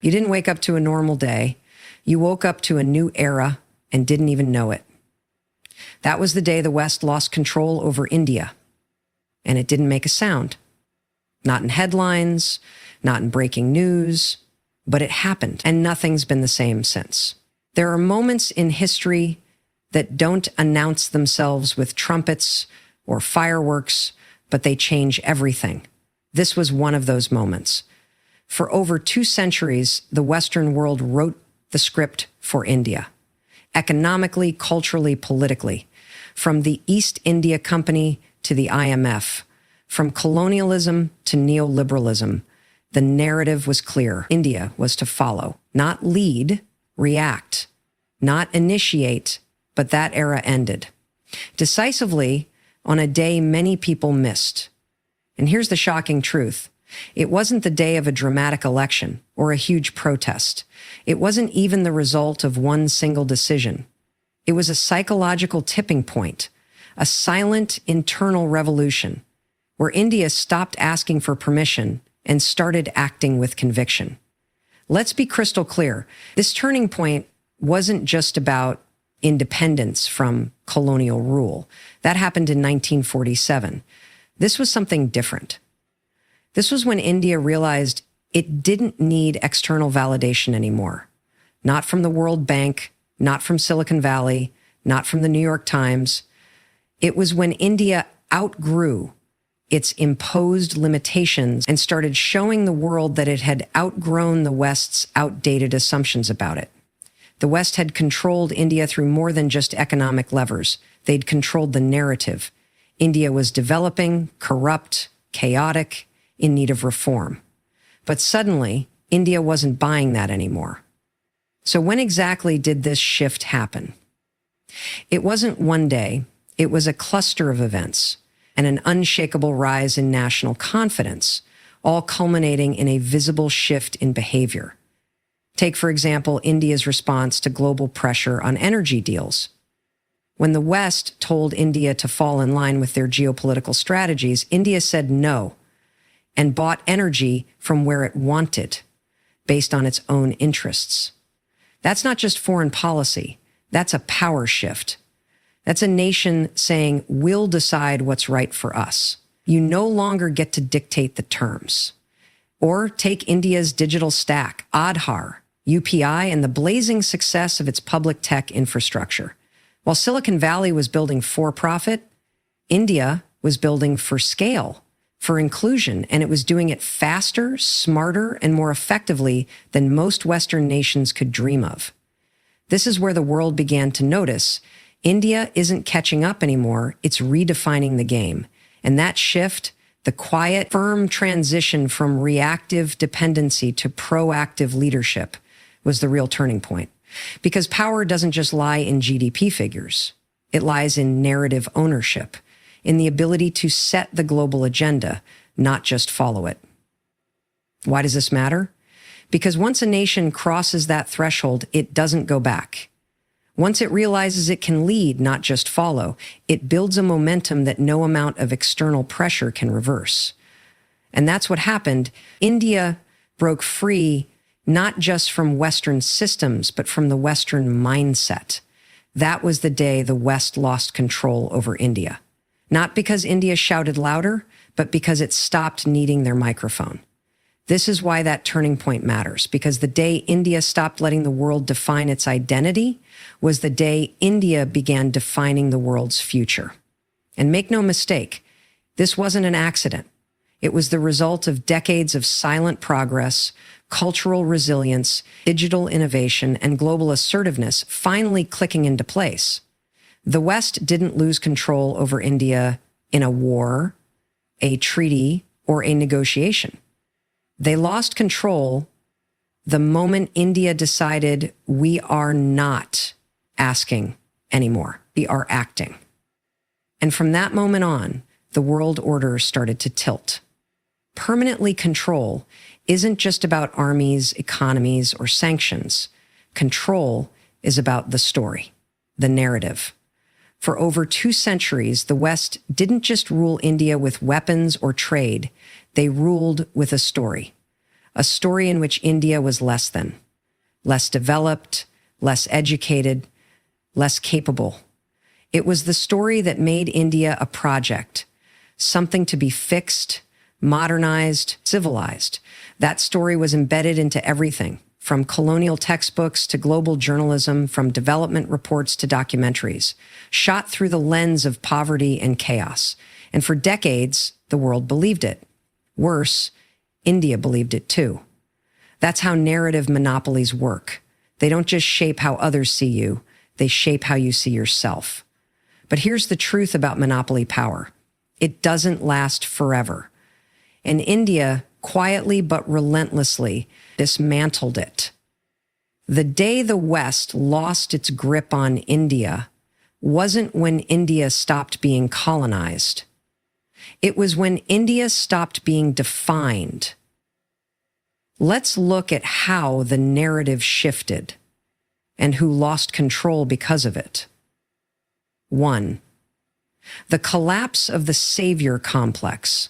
You didn't wake up to a normal day. You woke up to a new era and didn't even know it. That was the day the West lost control over India. And it didn't make a sound. Not in headlines, not in breaking news, but it happened, and nothing's been the same since. There are moments in history that don't announce themselves with trumpets or fireworks, but they change everything. This was one of those moments. For over 2 centuries, the Western world wrote the script for India. Economically, culturally, politically. From the East India Company to the IMF, from colonialism to neoliberalism, the narrative was clear. India was to follow, not lead, react, not initiate, but that era ended. Decisively, on a day many people missed. And here's the shocking truth. It wasn't the day of a dramatic election or a huge protest. It wasn't even the result of one single decision. It was a psychological tipping point, a silent internal revolution, where India stopped asking for permission and started acting with conviction. Let's be crystal clear. This turning point wasn't just about independence from colonial rule. That happened in 1947. This was something different. This was when India realized it didn't need external validation anymore. Not from the World Bank, not from Silicon Valley, not from the New York Times. It was when India outgrew its imposed limitations and started showing the world that it had outgrown the West's outdated assumptions about it. The West had controlled India through more than just economic levers. They'd controlled the narrative. India was developing, corrupt, chaotic, in need of reform. But suddenly, India wasn't buying that anymore. So when exactly did this shift happen? It wasn't one day. It was a cluster of events and an unshakable rise in national confidence, all culminating in a visible shift in behavior. Take, for example, India's response to global pressure on energy deals. When the West told India to fall in line with their geopolitical strategies, India said no and bought energy from where it wanted, based on its own interests. That's not just foreign policy. That's a power shift. That's a nation saying, we'll decide what's right for us. You no longer get to dictate the terms. Or take India's digital stack, Aadhaar, UPI, and the blazing success of its public tech infrastructure. While Silicon Valley was building for profit, India was building for scale, for inclusion, and it was doing it faster, smarter, and more effectively than most Western nations could dream of. This is where the world began to notice India isn't catching up anymore, it's redefining the game. And that shift, the quiet, firm transition from reactive dependency to proactive leadership, was the real turning point. Because power doesn't just lie in GDP figures. It lies in narrative ownership, in the ability to set the global agenda, not just follow it. Why does this matter? Because once a nation crosses that threshold, it doesn't go back. Once it realizes it can lead, not just follow, it builds a momentum that no amount of external pressure can reverse. And that's what happened. India broke free not just from Western systems, but from the Western mindset. That was the day the West lost control over India. Not because India shouted louder, but because it stopped needing their microphone. This is why that turning point matters, because the day India stopped letting the world define its identity was the day India began defining the world's future. And make no mistake, this wasn't an accident. It was the result of decades of silent progress, cultural resilience, digital innovation, and global assertiveness finally clicking into place. The West didn't lose control over India in a war, a treaty, or a negotiation. They lost control the moment India decided we are not asking anymore. We are acting. And from that moment on, the world order started to tilt. Permanently control isn't just about armies, economies, or sanctions. Control is about the story, the narrative. For over 2 centuries, the West didn't just rule India with weapons or trade. They ruled with a a story in which India was less than, less developed, less educated, less capable. It was the story that made India a project, something to be fixed, modernized, civilized. That story was embedded into everything, from colonial textbooks to global journalism, from development reports to documentaries, shot through the lens of poverty and chaos. And for decades, the world believed it. Worse, India believed it too. That's how narrative monopolies work. They don't just shape how others see you, they shape how you see yourself. But here's the truth about monopoly power. It doesn't last forever. And India, quietly but relentlessly, dismantled it. The day the West lost its grip on India wasn't when India stopped being colonized. It was when India stopped being defined. Let's look at how the narrative shifted and who lost control because of it. 1. The collapse of the savior complex.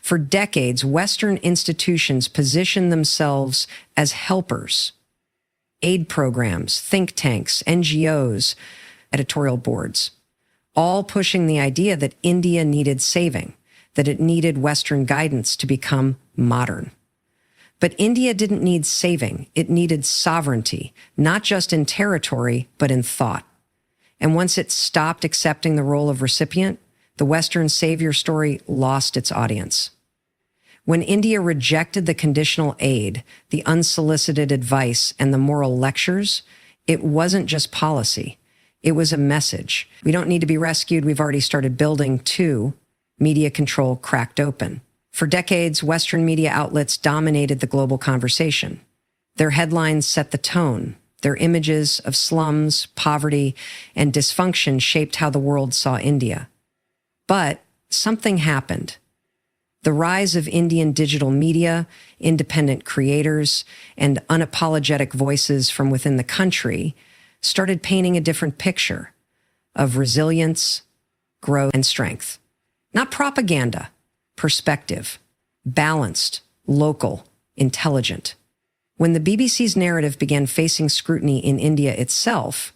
For decades, Western institutions positioned themselves as helpers. Aid programs, think tanks, NGOs, editorial boards, all pushing the idea that India needed saving, that it needed Western guidance to become modern. But India didn't need saving. It needed sovereignty, not just in territory, but in thought. And once it stopped accepting the role of recipient, the Western savior story lost its audience. When India rejected the conditional aid, the unsolicited advice, and the moral lectures, it wasn't just policy. It was a message. We don't need to be rescued. We've already started building. 2, media control cracked open. For decades, Western media outlets dominated the global conversation. Their headlines set the tone. Their images of slums, poverty, and dysfunction shaped how the world saw India. But something happened. The rise of Indian digital media, independent creators, and unapologetic voices from within the country started painting a different picture of resilience, growth, and strength. Not propaganda, perspective, balanced, local, intelligent. When the BBC's narrative began facing scrutiny in India itself,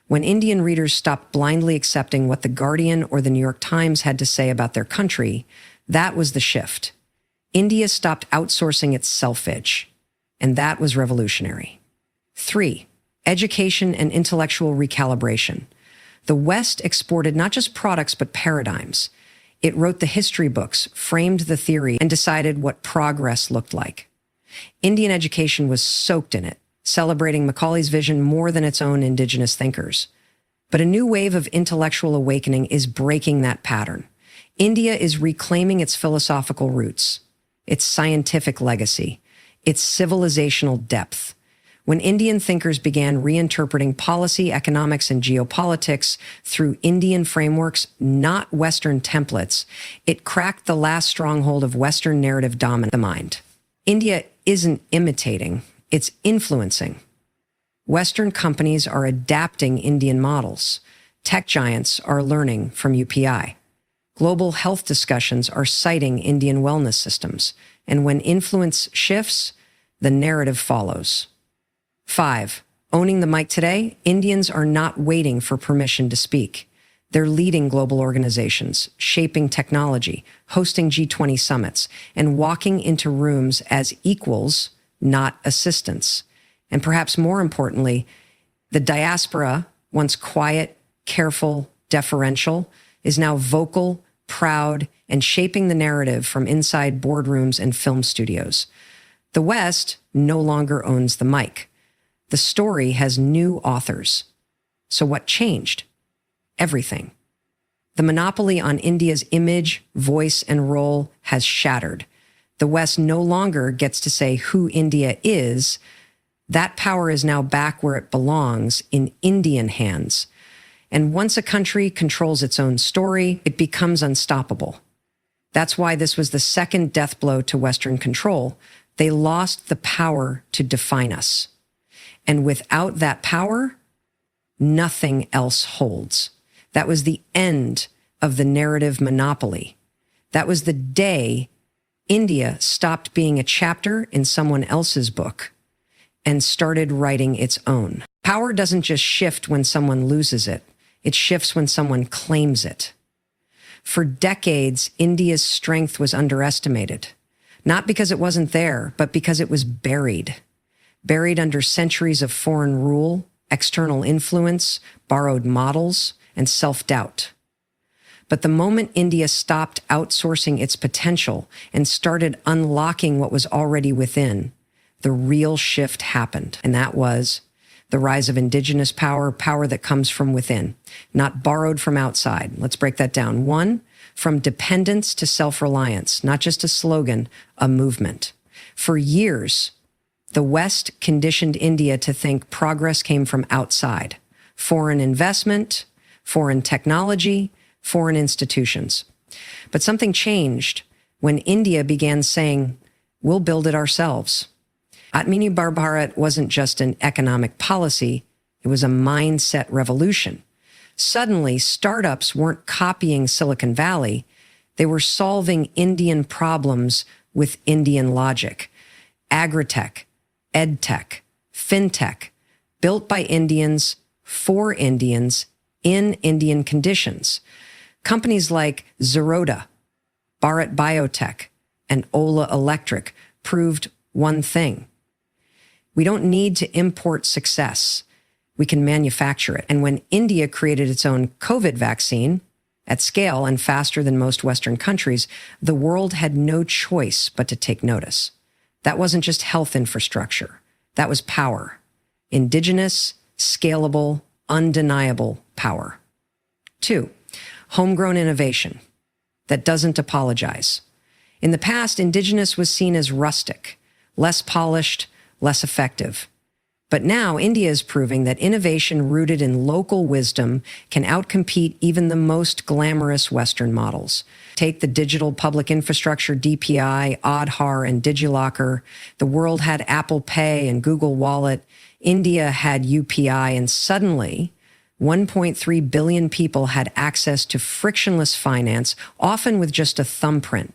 when Indian readers stopped blindly accepting what The Guardian or the New York Times had to say about their country, that was the shift. India stopped outsourcing its self-image, and that was revolutionary. 3, education and intellectual recalibration. The West exported not just products, but paradigms. It wrote the history books, framed the theory, and decided what progress looked like. Indian education was soaked in it, celebrating Macaulay's vision more than its own indigenous thinkers. But a new wave of intellectual awakening is breaking that pattern. India is reclaiming its philosophical roots, its scientific legacy, its civilizational depth. When Indian thinkers began reinterpreting policy, economics, and geopolitics through Indian frameworks, not Western templates, it cracked the last stronghold of Western narrative dominance, the mind. India isn't imitating, it's influencing. Western companies are adapting Indian models. Tech giants are learning from UPI. Global health discussions are citing Indian wellness systems. And when influence shifts, the narrative follows. 5, owning the mic today, Indians are not waiting for permission to speak. They're leading global organizations, shaping technology, hosting G20 summits, and walking into rooms as equals, not assistants. And perhaps more importantly, the diaspora, once quiet, careful, deferential, is now vocal, proud, and shaping the narrative from inside boardrooms and film studios. The West no longer owns the mic. The story has new authors. So what changed? Everything. The monopoly on India's image, voice, and role has shattered. The West no longer gets to say who India is. That power is now back where it belongs, in Indian hands. And once a country controls its own story, it becomes unstoppable. That's why this was the second death blow to Western control. They lost the power to define us. And without that power, nothing else holds. That was the end of the narrative monopoly. That was the day India stopped being a chapter in someone else's book and started writing its own. Power doesn't just shift when someone loses it. It shifts when someone claims it. For decades, India's strength was underestimated. Not because it wasn't there, but because it was buried. Buried under centuries of foreign rule, external influence, borrowed models, and self-doubt. But the moment India stopped outsourcing its potential and started unlocking what was already within, the real shift happened. And that was the rise of indigenous power, power that comes from within, not borrowed from outside. Let's break that down. 1, from dependence to self-reliance, not just a slogan, a movement. For years, the West conditioned India to think progress came from outside. Foreign investment, foreign technology, foreign institutions. But something changed when India began saying, we'll build it ourselves. Atmanirbhar Bharat wasn't just an economic policy, it was a mindset revolution. Suddenly, startups weren't copying Silicon Valley, they were solving Indian problems with Indian logic. Agritech, edtech, fintech, built by Indians, for Indians, in Indian conditions. Companies like Zerodha, Bharat Biotech, and Ola Electric proved one thing. We don't need to import success. We can manufacture it. And when India created its own COVID vaccine at scale and faster than most Western countries, the world had no choice but to take notice. That wasn't just health infrastructure. That was power. Indigenous, scalable, undeniable power. 2, homegrown innovation that doesn't apologize. In the past, indigenous was seen as rustic, less polished, less effective. But now India is proving that innovation rooted in local wisdom can outcompete even the most glamorous Western models. Take the digital public infrastructure DPI, Aadhaar, and DigiLocker. The world had Apple Pay and Google Wallet. India had UPI, and suddenly 1.3 billion people had access to frictionless finance, often with just a thumbprint.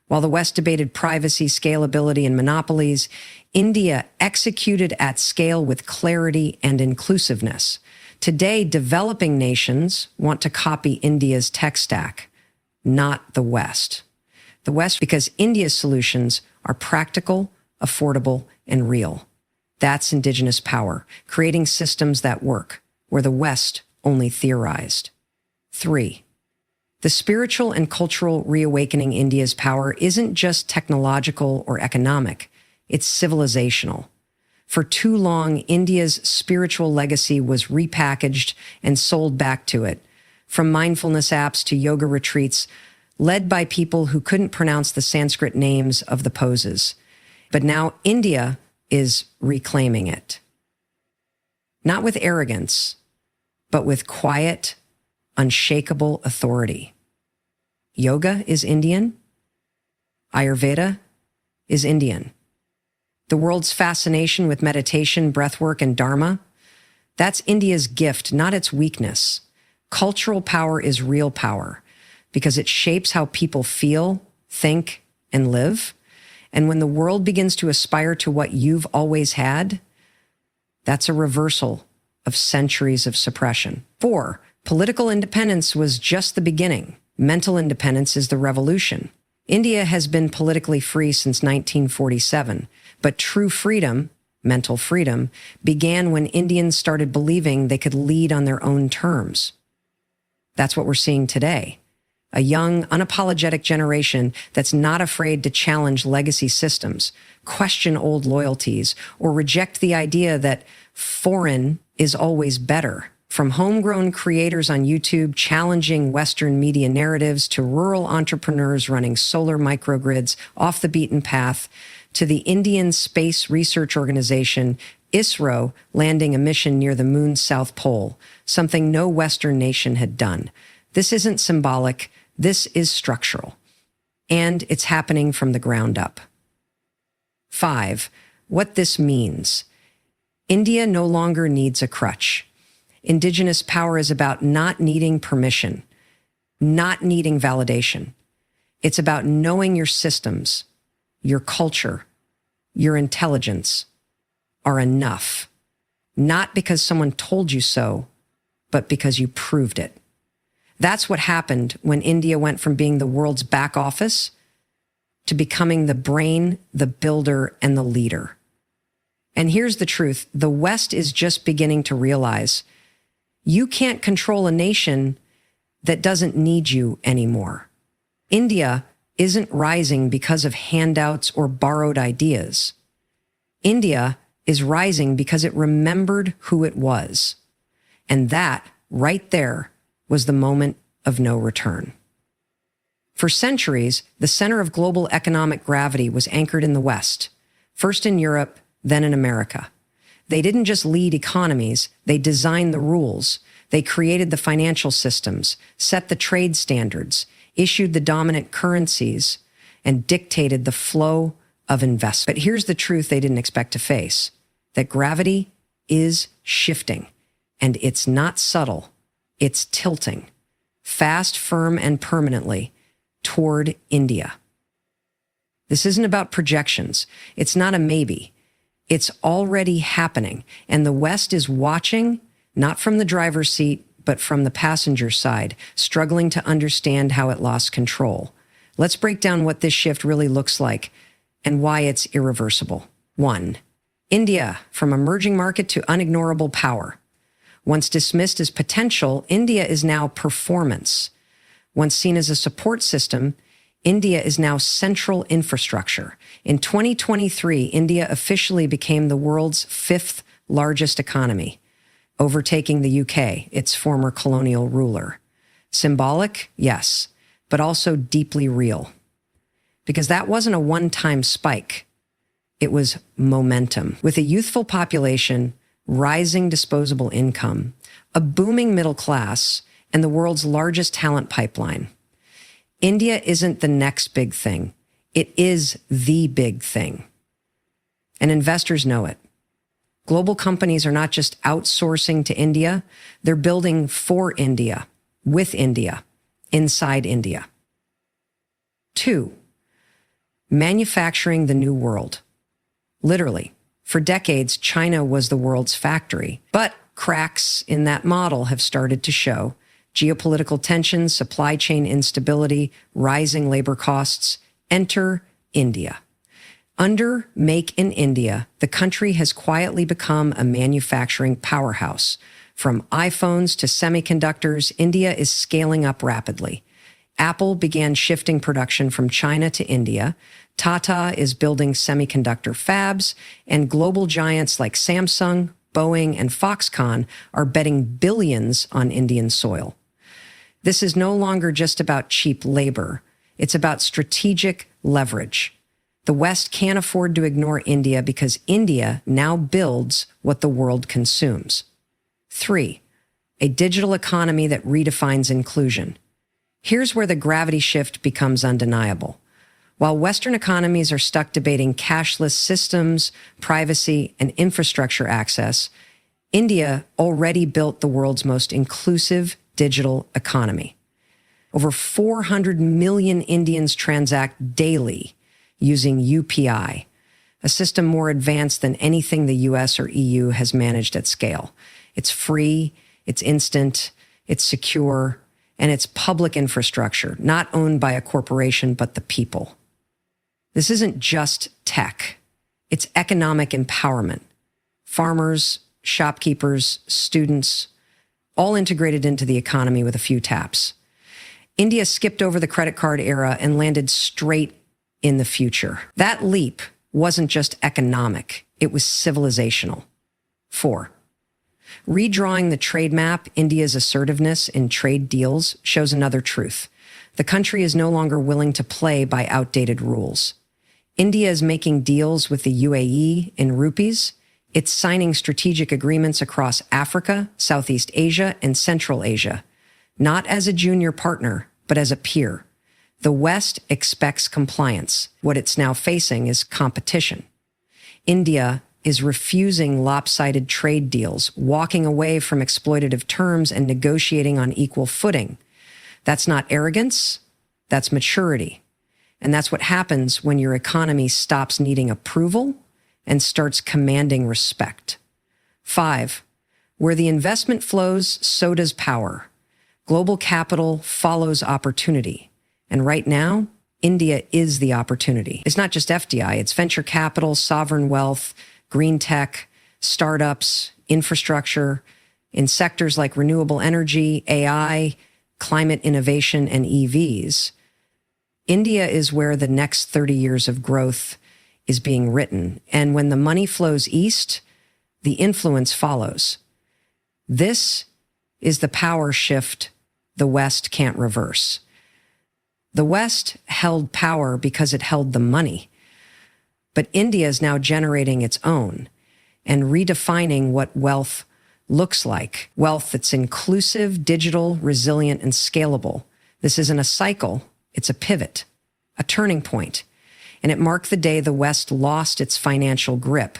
While the West debated privacy, scalability, and monopolies, India executed at scale with clarity and inclusiveness. Today, developing nations want to copy India's tech stack, not the West. The West, because India's solutions are practical, affordable, and real. That's indigenous power, creating systems that work, where the West only theorized. 3, the spiritual and cultural reawakening India's power isn't just technological or economic, it's civilizational. For too long, India's spiritual legacy was repackaged and sold back to it, from mindfulness apps to yoga retreats, led by people who couldn't pronounce the Sanskrit names of the poses. But now India is reclaiming it. Not with arrogance, but with quiet, unshakable authority. Yoga is Indian. Ayurveda is Indian. The world's fascination with meditation, breathwork, and Dharma, that's India's gift, not its weakness. Cultural power is real power because it shapes how people feel, think, and live. And when the world begins to aspire to what you've always had, that's a reversal of centuries of suppression. 4, political independence was just the beginning. Mental independence is the revolution. India has been politically free since 1947, but true freedom, mental freedom, began when Indians started believing they could lead on their own terms. That's what we're seeing today. A young, unapologetic generation that's not afraid to challenge legacy systems, question old loyalties, or reject the idea that foreign is always better. From homegrown creators on YouTube challenging Western media narratives to rural entrepreneurs running solar microgrids off the beaten path, to the Indian Space Research Organization, ISRO, landing a mission near the moon's south pole, something no Western nation had done. This isn't symbolic, this is structural. And it's happening from the ground up. 5, what this means. India no longer needs a crutch. Indigenous power is about not needing permission, not needing validation. It's about knowing your systems, your culture, your intelligence are enough, not because someone told you so, but because you proved it. That's what happened when India went from being the world's back office to becoming the brain, the builder, and the leader. And here's the truth. The West is just beginning to realize you can't control a nation that doesn't need you anymore. India isn't rising because of handouts or borrowed ideas. India is rising because it remembered who it was. And that, right there, was the moment of no return. For centuries, the center of global economic gravity was anchored in the West, first in Europe, then in America. They didn't just lead economies, they designed the rules. They created the financial systems, set the trade standards, issued the dominant currencies, and dictated the flow of investment. But here's the truth they didn't expect to face, that gravity is shifting, and it's not subtle, it's tilting, fast, firm, and permanently toward India. This isn't about projections. It's not a maybe. It's already happening, and the West is watching, not from the driver's seat, but from the passenger side, struggling to understand how it lost control. Let's break down what this shift really looks like and why it's irreversible. 1. India, from emerging market to unignorable power. Once dismissed as potential, India is now performance. Once seen as a support system, India is now central infrastructure. In 2023, India officially became the world's 5th largest economy, overtaking the UK, its former colonial ruler. Symbolic? Yes, but also deeply real. Because that wasn't a one-time spike. It was momentum. With a youthful population, rising disposable income, a booming middle class, and the world's largest talent pipeline. India isn't the next big thing. It is the big thing. And investors know it. Global companies are not just outsourcing to India, they're building for India, with India, inside India. 2, manufacturing the new world. Literally, for decades, China was the world's factory, but cracks in that model have started to show. Geopolitical tensions, supply chain instability, rising labor costs. Enter India. Under Make in India, the country has quietly become a manufacturing powerhouse. From iPhones to semiconductors, India is scaling up rapidly. Apple began shifting production from China to India. Tata is building semiconductor fabs, and global giants like Samsung, Boeing, and Foxconn are betting billions on Indian soil. This is no longer just about cheap labor. It's about strategic leverage. The West can't afford to ignore India because India now builds what the world consumes. 3, a digital economy that redefines inclusion. Here's where the gravity shift becomes undeniable. While Western economies are stuck debating cashless systems, privacy, and infrastructure access, India already built the world's most inclusive digital economy. Over 400 million Indians transact daily using UPI, a system more advanced than anything the US or EU has managed at scale. It's free, it's instant, it's secure, and it's public infrastructure, not owned by a corporation, but the people. This isn't just tech. It's economic empowerment. Farmers, shopkeepers, students, all integrated into the economy with a few taps. India skipped over the credit card era and landed straight in the future. That leap wasn't just economic, it was civilizational. 4, redrawing the trade map, India's assertiveness in trade deals shows another truth. The country is no longer willing to play by outdated rules. India is making deals with the UAE in rupees. It's signing strategic agreements across Africa, Southeast Asia, and Central Asia, not as a junior partner, but as a peer. The West expects compliance. What it's now facing is competition. India is refusing lopsided trade deals, walking away from exploitative terms and negotiating on equal footing. That's not arrogance, that's maturity. And that's what happens when your economy stops needing approval and starts commanding respect. 5, where the investment flows, so does power. Global capital follows opportunity. And right now, India is the opportunity. It's not just FDI, it's venture capital, sovereign wealth, green tech, startups, infrastructure, in sectors like renewable energy, AI, climate innovation, and EVs. India is where the next 30 years of growth is being written. And when the money flows east, the influence follows. This is the power shift the West can't reverse. The West held power because it held the money. But India is now generating its own and redefining what wealth looks like. Wealth that's inclusive, digital, resilient, and scalable. This isn't a cycle, it's a pivot, a turning point. And it marked the day the West lost its financial grip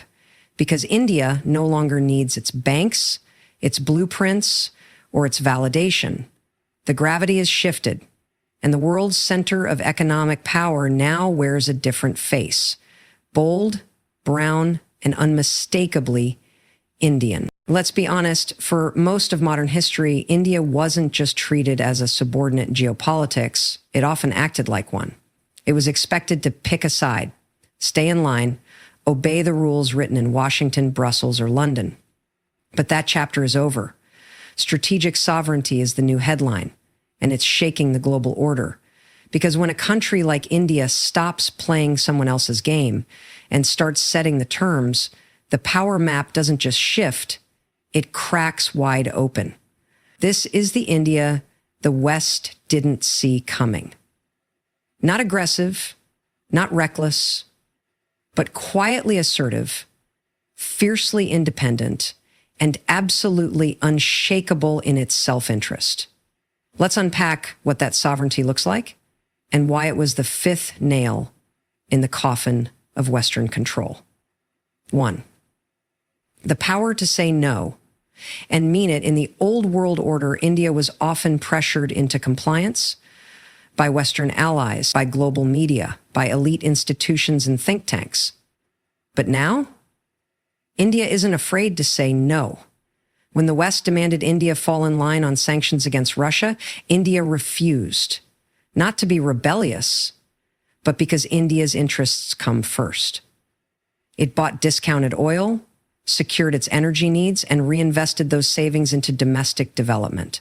because India no longer needs its banks, its blueprints, or its validation. The gravity has shifted, and the world's center of economic power now wears a different face. Bold, brown, and unmistakably Indian. Let's be honest, for most of modern history, India wasn't just treated as a subordinate in geopolitics, it often acted like one. It was expected to pick a side, stay in line, obey the rules written in Washington, Brussels, or London. But that chapter is over. Strategic sovereignty is the new headline, and it's shaking the global order. Because when a country like India stops playing someone else's game and starts setting the terms, the power map doesn't just shift, it cracks wide open. This is the India the West didn't see coming. Not aggressive, not reckless, but quietly assertive, fiercely independent, and absolutely unshakable in its self-interest. Let's unpack what that sovereignty looks like and why it was the fifth nail in the coffin of Western control. 1, the power to say no and mean it. In the old world order, India was often pressured into compliance by Western allies, by global media, by elite institutions and think tanks. But now, India isn't afraid to say no. When the West demanded India fall in line on sanctions against Russia, India refused, not to be rebellious, but because India's interests come first. It bought discounted oil, secured its energy needs, and reinvested those savings into domestic development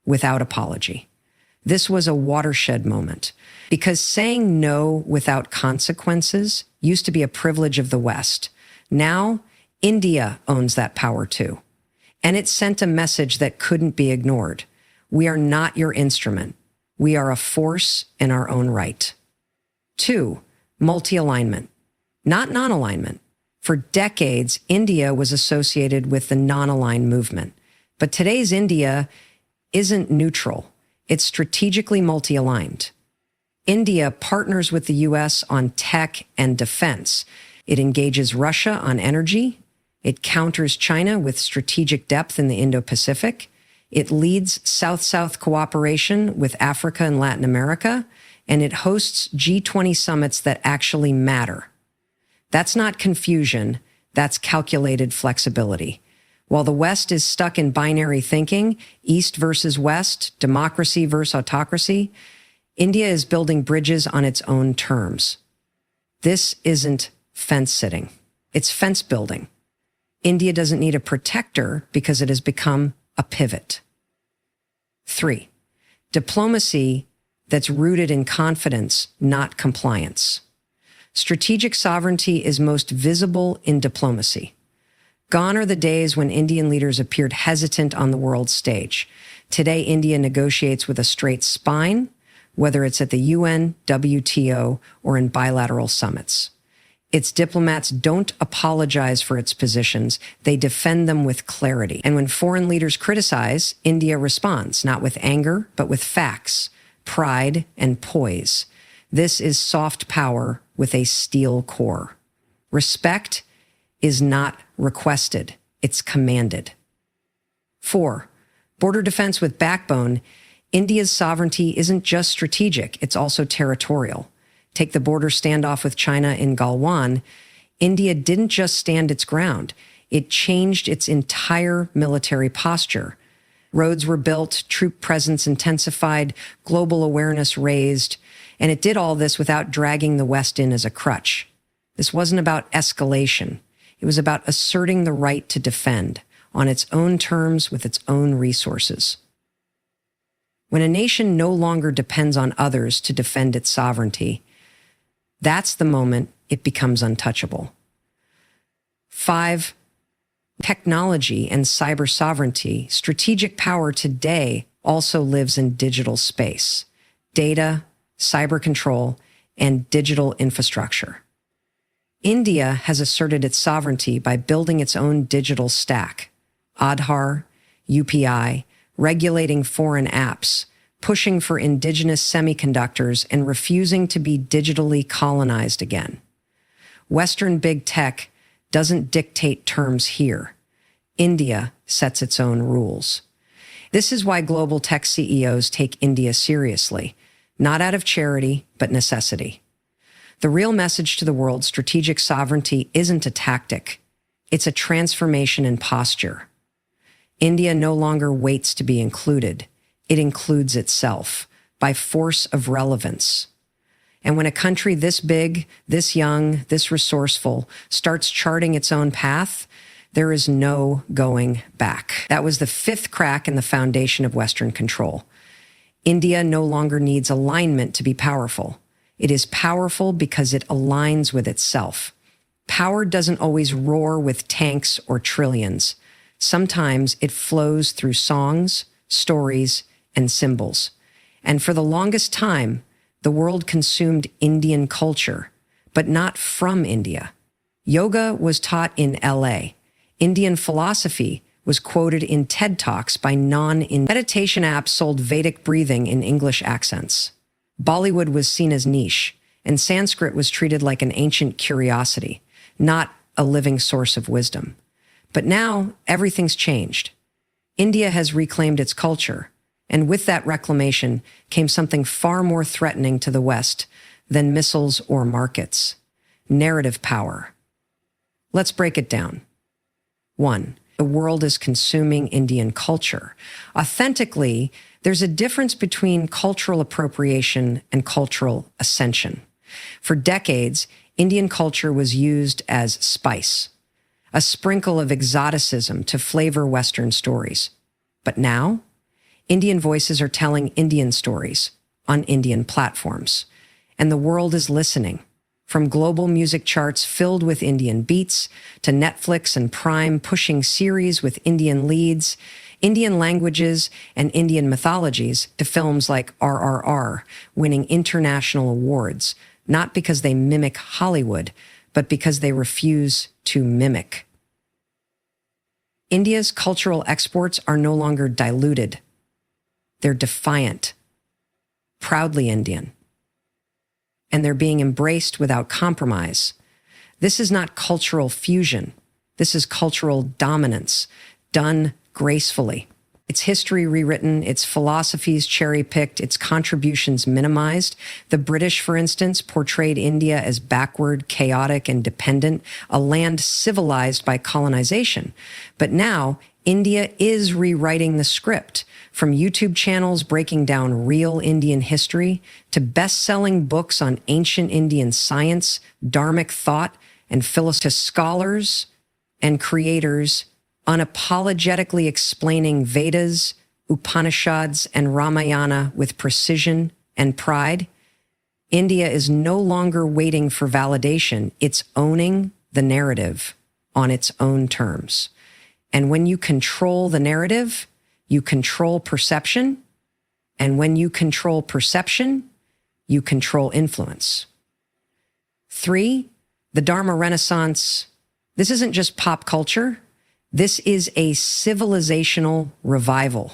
without apology. This was a watershed moment because saying no without consequences used to be a privilege of the West. Now, India owns that power too. And it sent a message that couldn't be ignored. We are not your instrument. We are a force in our own right. 2, multi-alignment, not non-alignment. For decades, India was associated with the non-aligned movement. But today's India isn't neutral. It's strategically multi-aligned. India partners with the US on tech and defense. It engages Russia on energy. It counters China with strategic depth in the Indo-Pacific. It leads South-South cooperation with Africa and Latin America. And it hosts G20 summits that actually matter. That's not confusion. That's calculated flexibility. While the West is stuck in binary thinking, East versus West, democracy versus autocracy, India is building bridges on its own terms. This isn't fence sitting. It's fence building. India doesn't need a protector because it has become a pivot. 3, diplomacy that's rooted in confidence, not compliance. Strategic sovereignty is most visible in diplomacy. Gone are the days when Indian leaders appeared hesitant on the world stage. Today, India negotiates with a straight spine, whether it's at the UN, WTO, or in bilateral summits. Its diplomats don't apologize for its positions. They defend them with clarity. And when foreign leaders criticize, India responds, not with anger, but with facts, pride, and poise. This is soft power with a steel core. Respect is not requested, it's commanded. 4, border defense with backbone. India's sovereignty isn't just strategic, it's also territorial. Take the border standoff with China in Galwan. India didn't just stand its ground. It changed its entire military posture. Roads were built, troop presence intensified, global awareness raised, and it did all this without dragging the West in as a crutch. This wasn't about escalation. It was about asserting the right to defend on its own terms with its own resources. When a nation no longer depends on others to defend its sovereignty, that's the moment it becomes untouchable. 5. Technology and cyber sovereignty. Strategic power today also lives in digital space, data, cyber control, and digital infrastructure. India has asserted its sovereignty by building its own digital stack, Aadhaar, UPI, regulating foreign apps, pushing for indigenous semiconductors, and refusing to be digitally colonized again. Western big tech doesn't dictate terms here. India sets its own rules. This is why global tech CEOs take India seriously, not out of charity, but necessity. The real message to the world, strategic sovereignty isn't a tactic. It's a transformation in posture. India no longer waits to be included. It includes itself by force of relevance. And when a country this big, this young, this resourceful starts charting its own path, there is no going back. That was the 5th crack in the foundation of Western control. India no longer needs alignment to be powerful. It is powerful because it aligns with itself. Power doesn't always roar with tanks or trillions. Sometimes it flows through songs, stories, and symbols. And for the longest time, the world consumed Indian culture, but not from India. Yoga was taught in LA. Indian philosophy was quoted in TED Talks by non-Indian. Meditation apps sold Vedic breathing in English accents. Bollywood was seen as niche, and Sanskrit was treated like an ancient curiosity, not a living source of wisdom. But now, everything's changed. India has reclaimed its culture, and with that reclamation came something far more threatening to the West than missiles or markets: narrative power. Let's break it down. 1. The world is consuming Indian culture. Authentically, there's a difference between cultural appropriation and cultural ascension. For decades, Indian culture was used as spice, a sprinkle of exoticism to flavor Western stories. But now, Indian voices are telling Indian stories on Indian platforms, and the world is listening. From global music charts filled with Indian beats to Netflix and Prime pushing series with Indian leads, Indian languages and Indian mythologies to films like RRR, winning international awards, not because they mimic Hollywood, but because they refuse to mimic. India's cultural exports are no longer diluted. They're defiant, proudly Indian, and they're being embraced without compromise. This is not cultural fusion. This is cultural dominance, done gracefully. Its history rewritten, its philosophies cherry-picked, its contributions minimized. The British, for instance, portrayed India as backward, chaotic, and dependent, a land civilized by colonization. But now, India is rewriting the script, from YouTube channels breaking down real Indian history to best-selling books on ancient Indian science, dharmic thought, and philosophy, to scholars and creators unapologetically explaining Vedas, Upanishads, and Ramayana with precision and pride. India is no longer waiting for validation. It's owning the narrative on its own terms. And when you control the narrative, you control perception. And when you control perception, you control influence. 3, the Dharma Renaissance. This isn't just pop culture. This is a civilizational revival.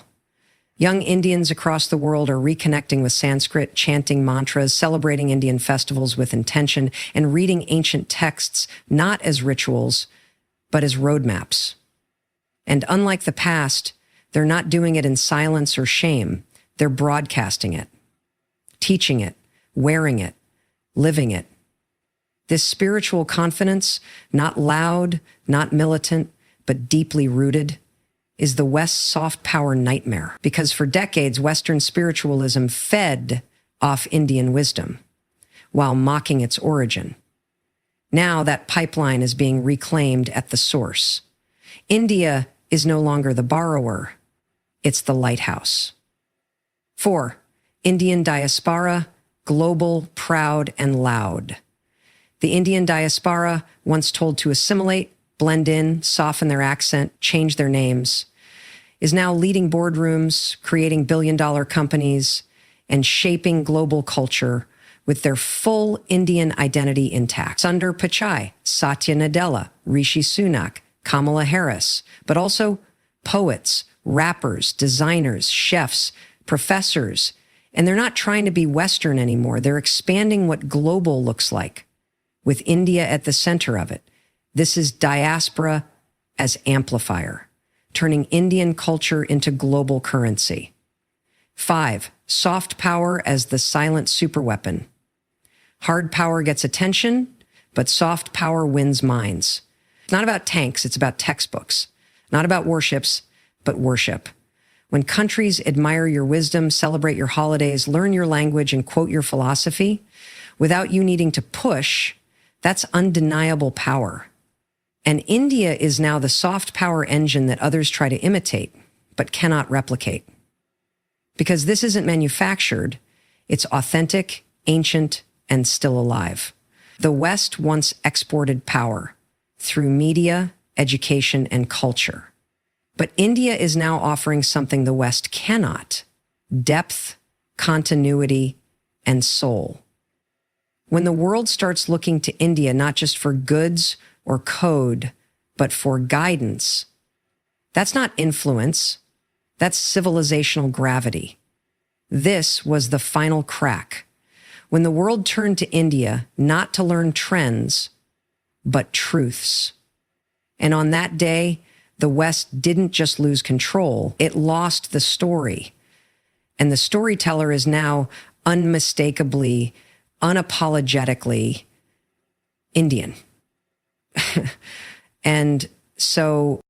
Young Indians across the world are reconnecting with Sanskrit, chanting mantras, celebrating Indian festivals with intention, and reading ancient texts not as rituals, but as roadmaps. And unlike the past, they're not doing it in silence or shame. They're broadcasting it, teaching it, wearing it, living it. This spiritual confidence, not loud, not militant, but deeply rooted, is the West's soft power nightmare, because for decades, Western spiritualism fed off Indian wisdom while mocking its origin. Now that pipeline is being reclaimed at the source. India is no longer the borrower, it's the lighthouse. 4. Indian diaspora, global, proud, and loud. The Indian diaspora, once told to assimilate, blend in, soften their accent, change their names, is now leading boardrooms, creating billion-dollar companies, and shaping global culture with their full Indian identity intact. Sundar Pichai, Satya Nadella, Rishi Sunak, Kamala Harris, but also poets, rappers, designers, chefs, professors. And they're not trying to be Western anymore. They're expanding what global looks like, with India at the center of it. This is diaspora as amplifier, turning Indian culture into global currency. 5. Soft power as the silent superweapon. Hard power gets attention, but soft power wins minds. It's not about tanks, it's about textbooks. Not about warships, but worship. When countries admire your wisdom, celebrate your holidays, learn your language, and quote your philosophy, without you needing to push, that's undeniable power. And India is now the soft power engine that others try to imitate, but cannot replicate. Because this isn't manufactured, it's authentic, ancient, and still alive. The West once exported power through media, education, and culture. But India is now offering something the West cannot: depth, continuity, and soul. When the world starts looking to India not just for goods or code, but for guidance, that's not influence, that's civilizational gravity. This was the final crack. When the world turned to India not to learn trends, but truths. And on that day, the West didn't just lose control, it lost the story. And the storyteller is now unmistakably, unapologetically Indian. And so